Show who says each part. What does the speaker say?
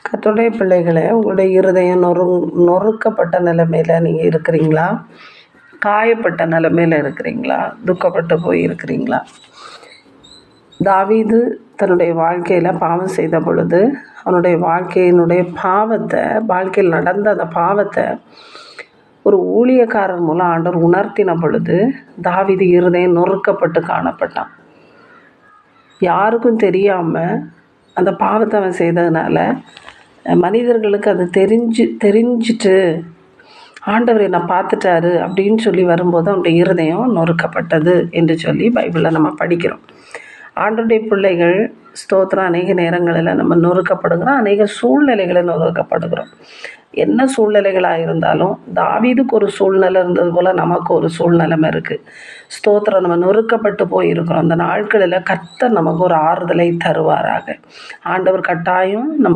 Speaker 1: கர்த்தருடைய பிள்ளைகளே, உங்களுடைய இருதயம் நொறுக்கப்பட்ட நிலைமையில் நீங்கள் இருக்கிறீங்களா? காயப்பட்ட நிலைமையில் இருக்கிறீங்களா? துக்கப்பட்டு போய் இருக்கிறீங்களா? தாவீது தன்னுடைய வாழ்க்கையில் பாவம் செய்த பொழுது அவனுடைய வாழ்க்கையில் நடந்த அந்த பாவத்தை ஒரு ஊழியக்காரர் மூலம் ஆண்டவர் உணர்த்தின பொழுது தாவீது இருதயம் நொறுக்கப்பட்டு காணப்பட்டான். யாருக்கும் தெரியாமல் அந்த பாவத்தை அவன் செய்ததுனால மனிதர்களுக்கு அது தெரிஞ்சிட்டு ஆண்டவர் என்னை பார்த்துட்டாரு அப்படின்னு சொல்லி வரும்போது அவனுடைய இருதயம் நொறுக்கப்பட்டது என்று சொல்லி பைபிளில் நம்ம படிக்கிறோம். ஆண்டவருடைய பிள்ளைகள் ஸ்தோத்திரம், அநேக நேரங்களில் நம்ம நொறுக்கப்படுகிறோம், அநேக சூழ்நிலைகளில் நொறுக்கப்படுகிறோம். என்ன சூழ்நிலைகளாக இருந்தாலும் தாவீதுக்கு ஒரு சூழ்நிலை இருந்தது போல் நமக்கு ஒரு சூழ்நிலைமை இருக்குது. ஸ்தோத்திரம், நம்ம நொறுக்கப்பட்டு போயிருக்கிறோம். அந்த நாட்களில் கர்த்தர் நமக்கு ஒரு ஆறுதலை தருவாராக. ஆண்டவர் கட்டாயம் நமக்கு